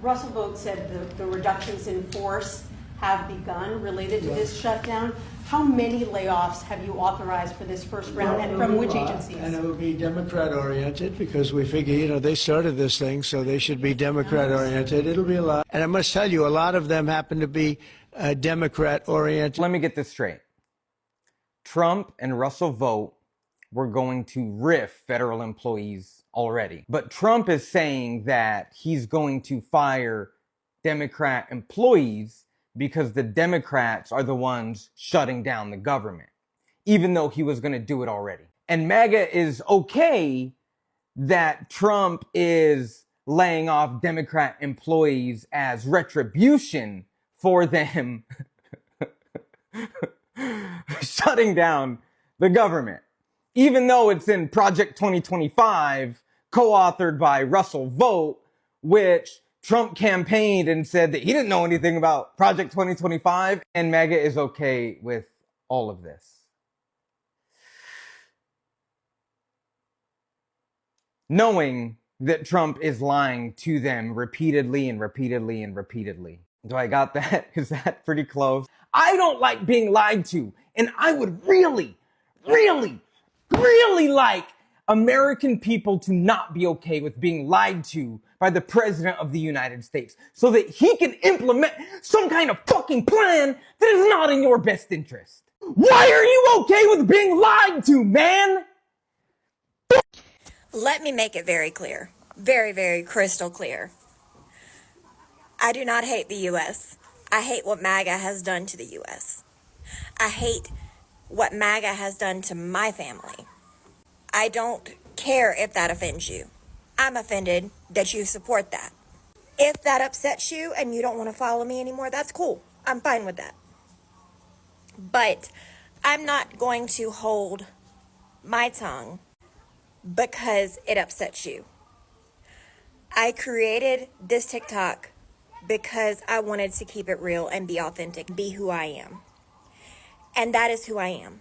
Russell Vogt said the reductions in force have begun related to this shutdown. How many layoffs have you authorized for this first round, and from which agencies? And it will be Democrat-oriented because we figure, they started this thing, so they should be Democrat-oriented. It'll be a lot. And I must tell you, a lot of them happen to be Democrat-oriented. Let me get this straight. Trump and Russell Vogt were going to RIF federal employees already. But Trump is saying that he's going to fire Democrat employees because the Democrats are the ones shutting down the government, even though he was going to do it already. And MAGA is okay that Trump is laying off Democrat employees as retribution for them shutting down the government, even though it's in Project 2025, co-authored by Russell Vogt, which Trump campaigned and said that he didn't know anything about Project 2025, and MAGA is okay with all of this. Knowing that Trump is lying to them repeatedly and repeatedly and repeatedly. Do I got that? Is that pretty close? I don't like being lied to, and I would really like American people to not be okay with being lied to by the President of the United States so that he can implement some kind of fucking plan that is not in your best interest. Why are you okay with being lied to, man? Let me make it very clear, very crystal clear. I do not hate the U.S. I hate what MAGA has done to the U.S. I hate what MAGA has done to my family. I don't care if that offends you. I'm offended that you support that. If that upsets you and you don't want to follow me anymore, that's cool. I'm fine with that. But I'm not going to hold my tongue because it upsets you. I created this TikTok because I wanted to keep it real and be authentic, be who I am. And that is who I am.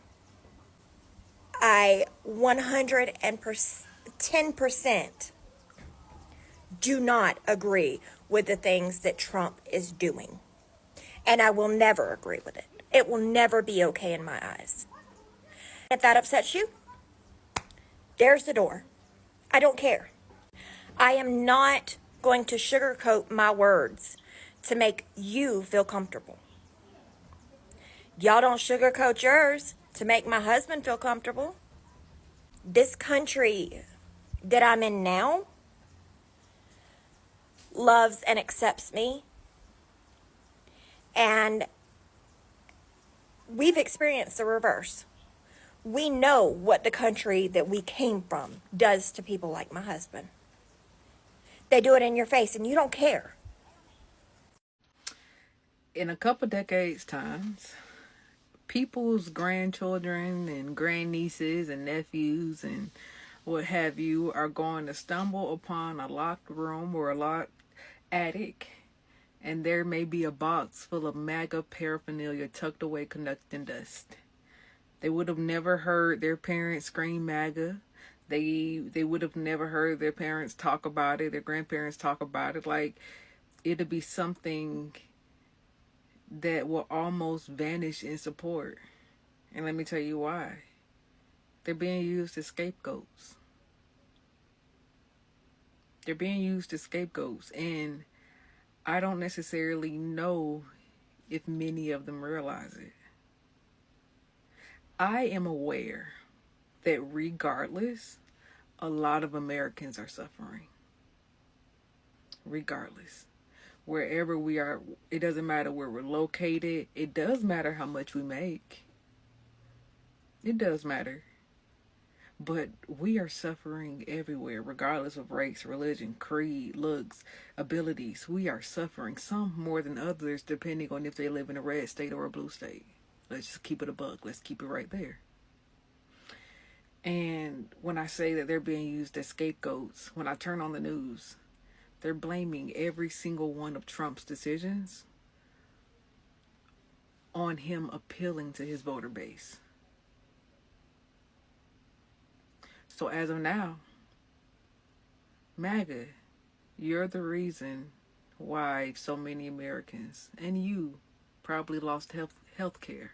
I 110% do not agree with the things that Trump is doing. And I will never agree with it. It will never be okay in my eyes. If that upsets you, there's the door. I don't care. I am not going to sugarcoat my words to make you feel comfortable. Y'all don't sugarcoat yours to make my husband feel comfortable. This country that I'm in now loves and accepts me. And we've experienced the reverse. We know what the country that we came from does to people like my husband. They do it in your face and you don't care. In a couple decades times, people's grandchildren and grandnieces and nephews and what have you are going to stumble upon a locked room or a locked attic, and there may be a box full of MAGA paraphernalia tucked away collecting dust. They would have never heard their parents scream MAGA. They would have never heard their parents talk about it, their grandparents talk about it. Like, it'll be something that will almost vanish in support. And let me tell you why. They're being used as scapegoats. They're being used as scapegoats. And I don't necessarily know if many of them realize it. I am aware that regardless, a lot of Americans are suffering. Regardless. Wherever we are, it doesn't matter where we're located. It does matter how much we make. It does matter. But we are suffering everywhere, regardless of race, religion, creed, looks, abilities. We are suffering, some more than others, depending on if they live in a red state or a blue state. Let's just keep it a buck. Let's keep it right there. And when I say that they're being used as scapegoats, when I turn on the news, they're blaming every single one of Trump's decisions on him appealing to his voter base. So as of now, MAGA, you're the reason why so many Americans and you probably lost health care.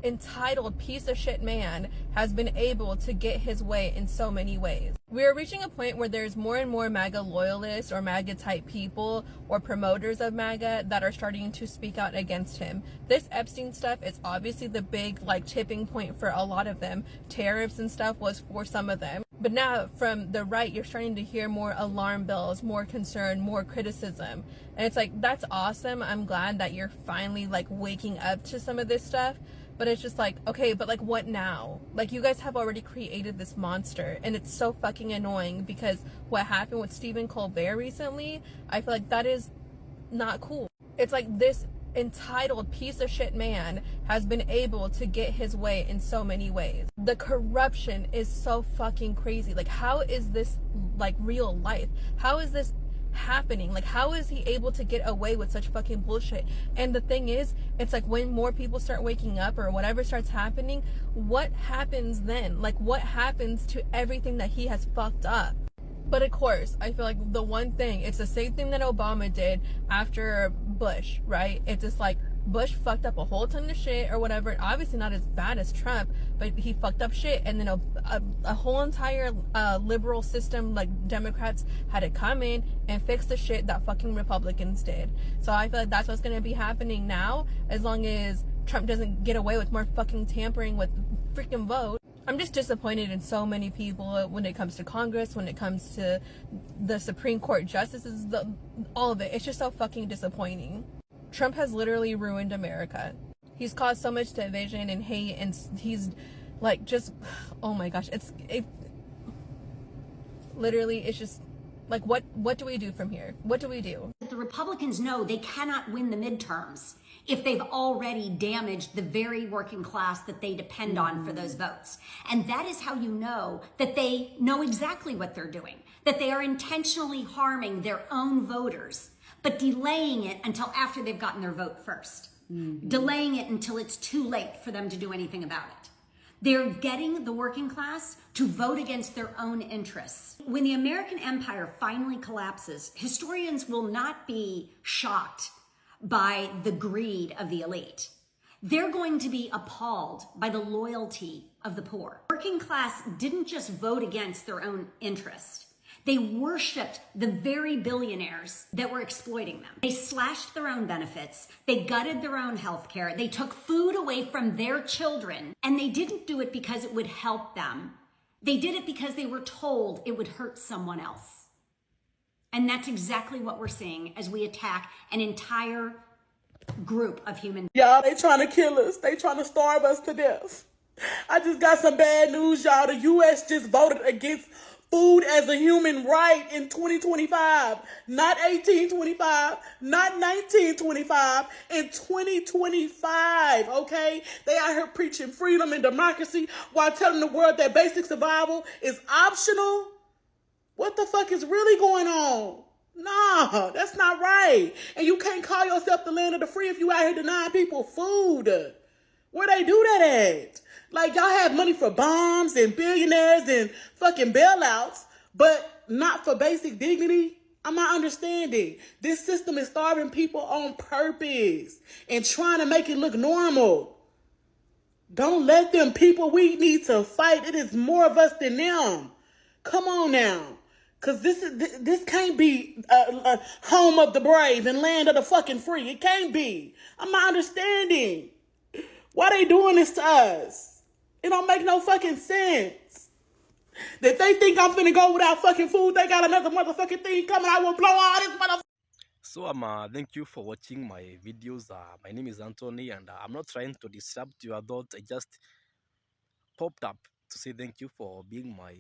Entitled piece of shit man has been able to get his way in so many ways. We are reaching a point where there's more and more MAGA loyalists or MAGA type people or promoters of MAGA that are starting to speak out against him. This Epstein stuff is obviously the big tipping point for a lot of them. Tariffs and stuff was for some of them. But now from the right, you're starting to hear more alarm bells, more concern, more criticism. And it's that's awesome. I'm glad that you're finally waking up to some of this stuff. But it's just okay, but what now? You guys have already created this monster, and it's so fucking annoying because what happened with Stephen Colbert recently, I feel that is not cool. It's this entitled piece of shit man has been able to get his way in so many ways. The corruption is so fucking crazy. How is this real life? How is this happening? How is he able to get away with such fucking bullshit? And the thing is, it's when more people start waking up or whatever starts happening, what happens then? What happens to everything that he has fucked up? But of course, I feel the one thing, it's the same thing that Obama did after Bush, right? It's just Bush fucked up a whole ton of shit or whatever. Obviously not as bad as Trump, but he fucked up shit. And then a whole entire liberal system, Democrats, had to come in and fix the shit that fucking Republicans did. So I feel that's what's going to be happening now, as long as Trump doesn't get away with more fucking tampering with freaking vote. I'm just disappointed in so many people when it comes to Congress, when it comes to the Supreme Court justices, all of it. It's just so fucking disappointing. Trump has literally ruined America. He's caused so much division and hate, and he's just, oh my gosh, literally, it's just what do we do from here? What do we do? The Republicans know they cannot win the midterms if they've already damaged the very working class that they depend on for those votes. And that is how you know that they know exactly what they're doing, that they are intentionally harming their own voters, but delaying it until after they've gotten their vote first. Delaying it until it's too late for them to do anything about it. They're getting the working class to vote against their own interests. When the American empire finally collapses, historians will not be shocked by the greed of the elite. They're going to be appalled by the loyalty of the poor. Working class didn't just vote against their own interest. They worshipped the very billionaires that were exploiting them. They slashed their own benefits. They gutted their own health care. They took food away from their children. And they didn't do it because it would help them. They did it because they were told it would hurt someone else. And that's exactly what we're seeing as we attack an entire group of human beings. Y'all, they trying to kill us. They trying to starve us to death. I just got some bad news, y'all. The U.S. just voted against food as a human right in 2025. Not 1825, not 1925, in 2025, okay? They out here preaching freedom and democracy while telling the world that basic survival is optional. What the fuck is really going on? No, that's not right. And you can't call yourself the land of the free if you out here denying people food. Where they do that at? Y'all have money for bombs and billionaires and fucking bailouts, but not for basic dignity? I'm not understanding. This system is starving people on purpose and trying to make it look normal. Don't let them people. We need to fight. It is more of us than them. Come on now. Because this can't be home of the brave and land of the fucking free. It can't be. I'm not understanding. Why they doing this to us? It don't make no fucking sense. That they think I'm finna go without fucking food, they got another motherfucking thing coming. I will blow all this motherfucker. So thank you for watching my videos. My name is Anthony, and I'm not trying to disrupt your thoughts. I just popped up to say thank you for being my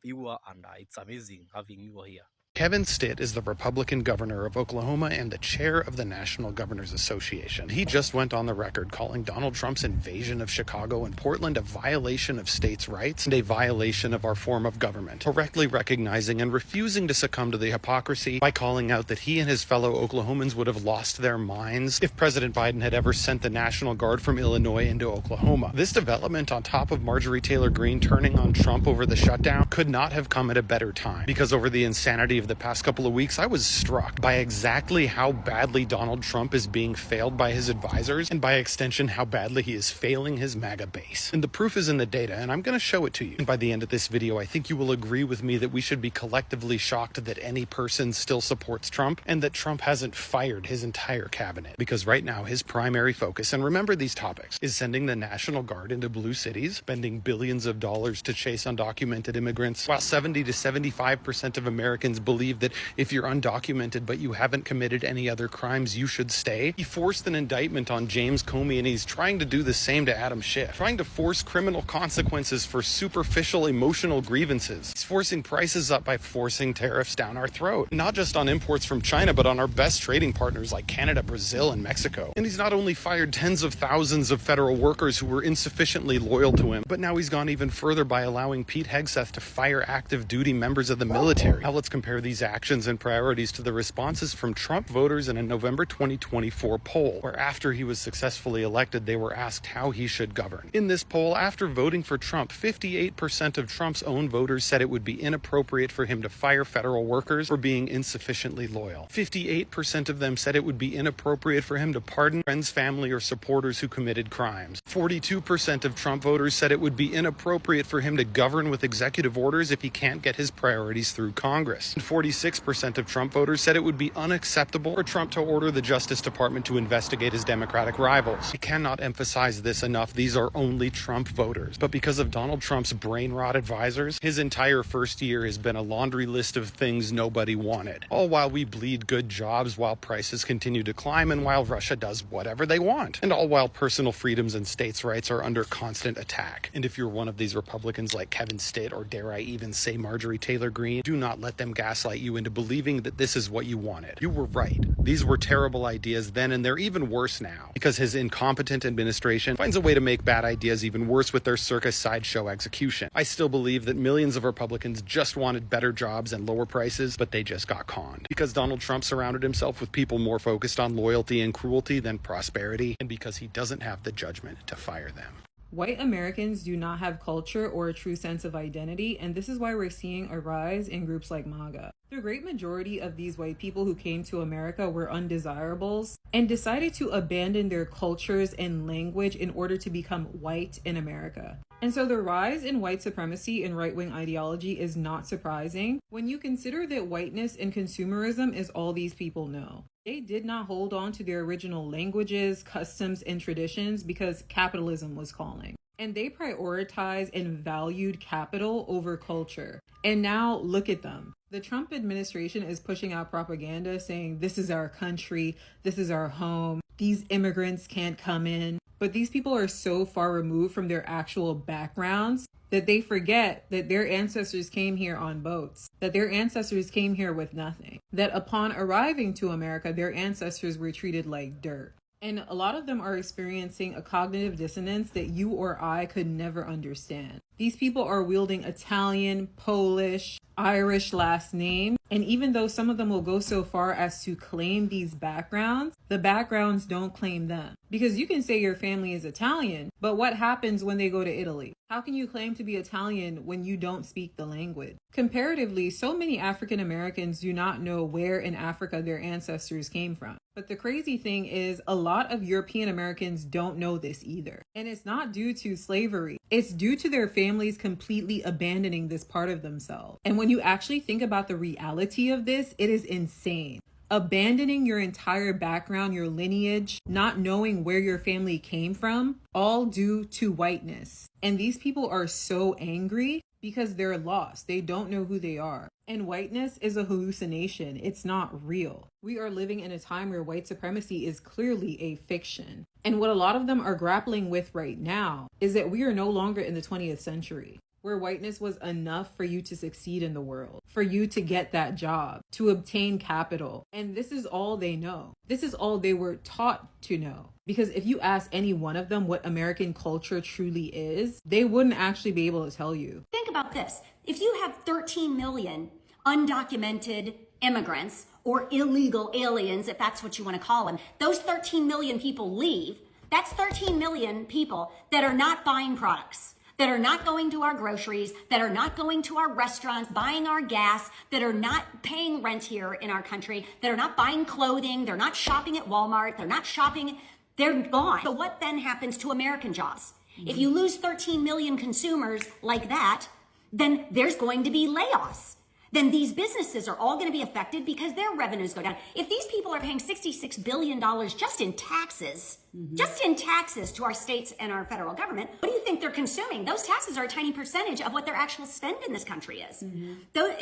viewer, and it's amazing having you here. Kevin Stitt is the Republican governor of Oklahoma and the chair of the National Governors Association. He just went on the record calling Donald Trump's invasion of Chicago and Portland a violation of states' rights and a violation of our form of government, correctly recognizing and refusing to succumb to the hypocrisy by calling out that he and his fellow Oklahomans would have lost their minds if President Biden had ever sent the National Guard from Illinois into Oklahoma. This development, on top of Marjorie Taylor Greene turning on Trump over the shutdown, could not have come at a better time, because over the insanity of of the past couple of weeks, I was struck by exactly how badly Donald Trump is being failed by his advisors, and by extension, how badly he is failing his MAGA base. And the proof is in the data, and I'm going to show it to you. And by the end of this video, I think you will agree with me that we should be collectively shocked that any person still supports Trump, and that Trump hasn't fired his entire cabinet. Because right now, his primary focus, and remember these topics, is sending the National Guard into blue cities, spending billions of dollars to chase undocumented immigrants, while 70 to 75% of Americans believe that if you're undocumented but you haven't committed any other crimes, you should stay. He forced an indictment on James Comey, and he's trying to do the same to Adam Schiff, trying to force criminal consequences for superficial emotional grievances. He's forcing prices up by forcing tariffs down our throat, not just on imports from China, but on our best trading partners like Canada, Brazil, and Mexico. And he's not only fired tens of thousands of federal workers who were insufficiently loyal to him, but now he's gone even further by allowing Pete Hegseth to fire active duty members of the military. Now let's compare these actions and priorities to the responses from Trump voters in a November 2024 poll, where after he was successfully elected, they were asked how he should govern. In this poll, after voting for Trump, 58% of Trump's own voters said it would be inappropriate for him to fire federal workers for being insufficiently loyal. 58% of them said it would be inappropriate for him to pardon friends, family, or supporters who committed crimes. 42% of Trump voters said it would be inappropriate for him to govern with executive orders if he can't get his priorities through Congress. And 46% of Trump voters said it would be unacceptable for Trump to order the Justice Department to investigate his Democratic rivals. I cannot emphasize this enough. These are only Trump voters. But because of Donald Trump's brain rot advisors, his entire first year has been a laundry list of things nobody wanted. All while we bleed good jobs, while prices continue to climb, and while Russia does whatever they want. And all while personal freedoms and states' rights are under constant attack. And if you're one of these Republicans like Kevin Stitt, or dare I even say Marjorie Taylor Greene, do not let them gaslight you into believing that this is what you wanted. You were right. These were terrible ideas then, and they're even worse now, because his incompetent administration finds a way to make bad ideas even worse with their circus sideshow execution. I still believe that millions of Republicans just wanted better jobs and lower prices, but they just got conned. Because Donald Trump surrounded himself with people more focused on loyalty and cruelty than prosperity, and because he doesn't have the judgment to fire them. White Americans do not have culture or a true sense of identity, and this is why we're seeing a rise in groups like Maga. The great majority of these white people who came to America were undesirables and decided to abandon their cultures and language in order to become white in America. And so the rise in white supremacy and right-wing ideology is not surprising when you consider that whiteness and consumerism is all these people know. They did not hold on to their original languages, customs, and traditions because capitalism was calling. And they prioritized and valued capital over culture. And now look at them. The Trump administration is pushing out propaganda saying this is our country, this is our home, these immigrants can't come in. But these people are so far removed from their actual backgrounds that they forget that their ancestors came here on boats, that their ancestors came here with nothing, that upon arriving to America, their ancestors were treated like dirt. And a lot of them are experiencing a cognitive dissonance that you or I could never understand. These people are wielding Italian, Polish, Irish last names. And even though some of them will go so far as to claim these backgrounds, the backgrounds don't claim them. Because you can say your family is Italian, but what happens when they go to Italy? How can you claim to be Italian when you don't speak the language? Comparatively, so many African Americans do not know where in Africa their ancestors came from. But the crazy thing is, a lot of European Americans don't know this either. And it's not due to slavery. It's due to their families completely abandoning this part of themselves. And when you actually think about the reality of this, it is insane. Abandoning your entire background, your lineage, not knowing where your family came from, all due to whiteness. And these people are so angry because they're lost. They don't know who they are. And whiteness is a hallucination. It's not real. We are living in a time where white supremacy is clearly a fiction. And what a lot of them are grappling with right now is that we are no longer in the 20th century, where whiteness was enough for you to succeed in the world, for you to get that job, to obtain capital. And this is all they know. This is all they were taught to know. Because if you ask any one of them what American culture truly is, they wouldn't actually be able to tell you. Think about this. If you have 13 million undocumented immigrants or illegal aliens, if that's what you want to call them, those 13 million people leave. That's 13 million people that are not buying products. that are not going to our groceries, that are not going to our restaurants, buying our gas, that are not paying rent here in our country, that are not buying clothing, they're not shopping at Walmart, they're not shopping, they're gone. So what then happens to American jobs? If you lose 13 million consumers like that, then there's going to be layoffs. Then these businesses are all going to be affected because their revenues go down. If these people are paying $66 billion just in taxes, to our states and our federal government, what do you think they're consuming? Those taxes are a tiny percentage of what their actual spend in this country is. Though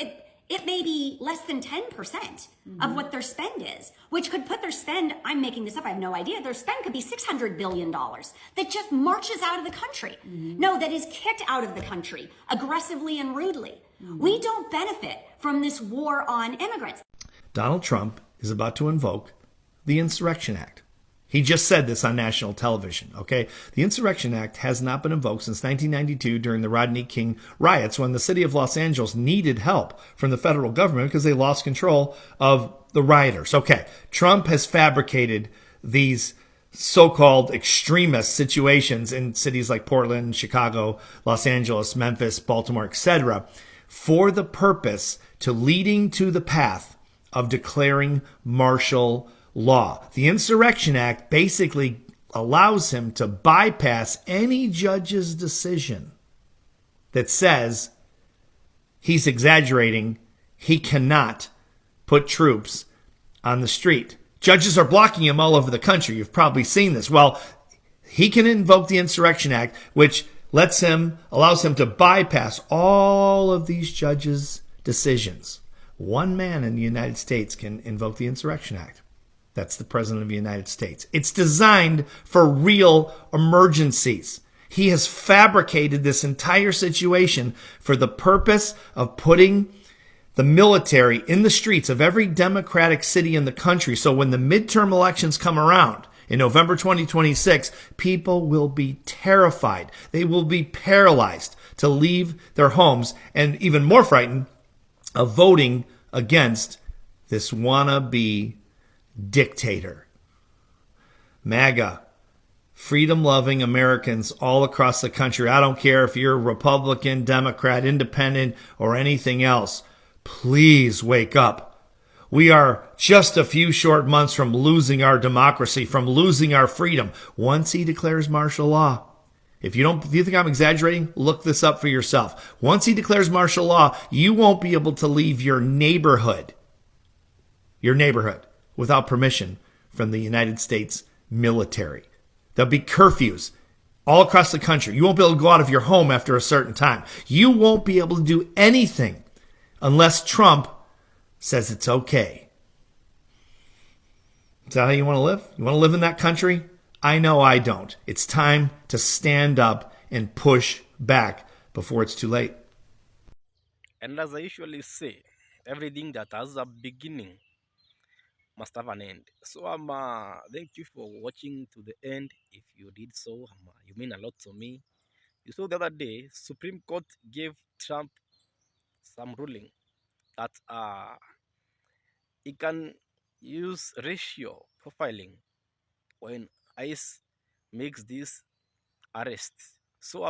it may be less than 10% of what their spend is, which could put their spend, I'm making this up, I have no idea, their spend could be $600 billion that just marches out of the country. No, that is kicked out of the country aggressively and rudely. We don't benefit from this war on immigrants. Donald Trump is about to invoke the Insurrection Act. He just said this on national television, okay? The Insurrection Act has not been invoked since 1992 during the Rodney King riots when the city of Los Angeles needed help from the federal government because they lost control of the rioters. Okay, Trump has fabricated these so-called extremist situations in cities like Portland, Chicago, Los Angeles, Memphis, Baltimore, etc., for the purpose to leading to the path of declaring martial law. The Insurrection Act basically allows him to bypass any judge's decision that says he's exaggerating, he cannot put troops on the street. Judges are blocking him all over the country. You've probably seen this. Well, he can invoke the Insurrection Act, which allows him to bypass all of these judges' decisions. One man in the United States can invoke the Insurrection Act. That's the President of the United States. It's designed for real emergencies. He has fabricated this entire situation for the purpose of putting the military in the streets of every Democratic city in the country. So when the midterm elections come around in November 2026, people will be terrified. They will be paralyzed to leave their homes and even more frightened of voting against this wannabe dictator. Maga, freedom-loving Americans all across the country. I don't care if you're Republican, Democrat, Independent, or anything else. Please wake up. We are just a few short months from losing our democracy, from losing our freedom, once he declares martial law. If you think I'm exaggerating, look this up for yourself. Once he declares martial law, you won't be able to leave your neighborhood without permission from the United States military. There'll be curfews all across the country. You won't be able to go out of your home after a certain time. You won't be able to do anything unless Trump says it's okay. Is that how you want to live? You want to live in that country? I know I don't. It's time to stand up and push back before it's too late. And as I usually say, everything that has a beginning must have an end. So thank you for watching to the end. If you did so, you mean a lot to me. You saw the other day, Supreme Court gave Trump some ruling that he can use racial profiling when ICE makes this arrest. So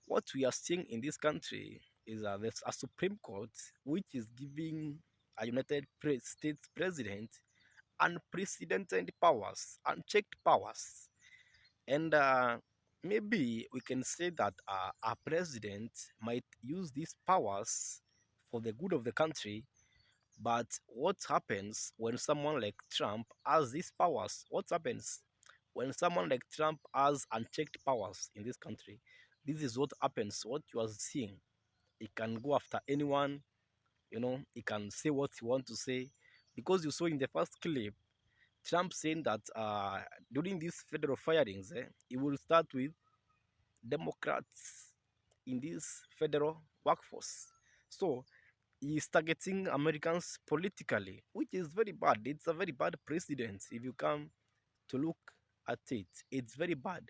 what we are seeing in this country is there's a Supreme Court which is giving a United States president unprecedented powers, unchecked powers. And maybe we can say that our president might use these powers for the good of the country. But what happens when someone like Trump has these powers? What happens when someone like Trump has unchecked powers in this country? This is what happens, what you are seeing. He can go after anyone, he can say what he wants to say. Because you saw in the first clip, Trump saying that during these federal firings, he will start with Democrats in this federal workforce. So he is targeting Americans politically, which is very bad. It's a very bad precedent if you come to look at it. It's very bad,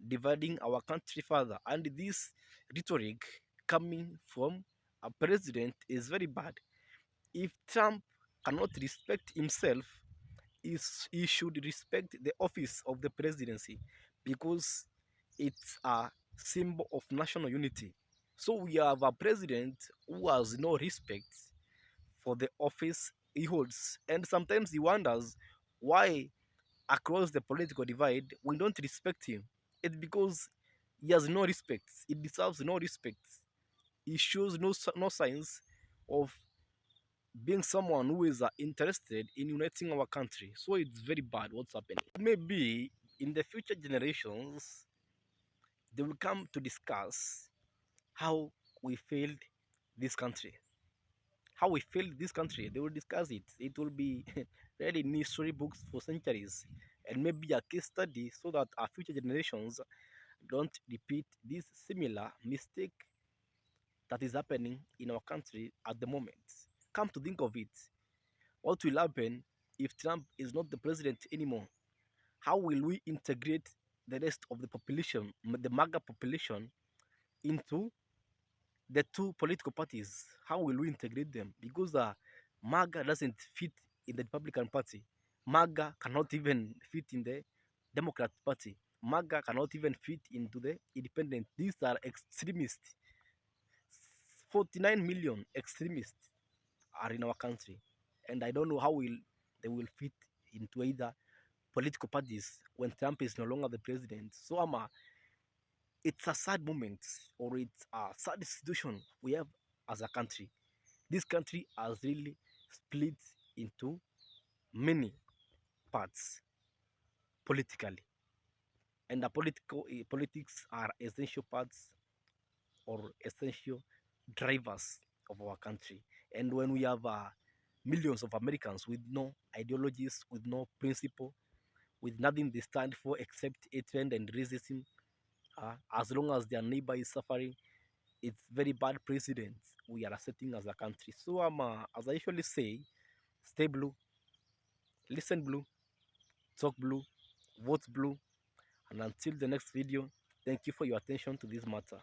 dividing our country further. And this rhetoric coming from a president is very bad. If Trump cannot respect himself, he should respect the office of the presidency, because it's a symbol of national unity. So we have a president who has no respect for the office he holds. And sometimes he wonders why, across the political divide, we don't respect him. It's because he has no respect. He deserves no respect. He shows no signs of being someone who is interested in uniting our country. So it's very bad what's happening. Maybe in the future generations, they will come to discuss how we failed this country. How we failed this country, they will discuss it. It will be read in history books for centuries and maybe a case study so that our future generations don't repeat this similar mistake that is happening in our country at the moment. Come to think of it, what will happen if Trump is not the president anymore? How will we integrate the rest of the population, the Maga population, into the two political parties? How will we integrate them? Because Maga doesn't fit in the Republican Party. Maga cannot even fit in the Democrat Party. Maga cannot even fit into the Independent. These are extremists. 49 million extremists are in our country, and I don't know how they will fit into either political parties when Trump is no longer the president. So it's a sad moment, or it's a sad situation we have as a country. This country has really split into many parts politically, and the politics are essential parts or essential drivers of our country. And when we have millions of Americans with no ideologies, with no principle, with nothing they stand for except hatred and racism, as long as their neighbor is suffering, it's very bad precedent we are setting as a country. So as I usually say, stay blue, listen blue, talk blue, vote blue, and until the next video, thank you for your attention to this matter.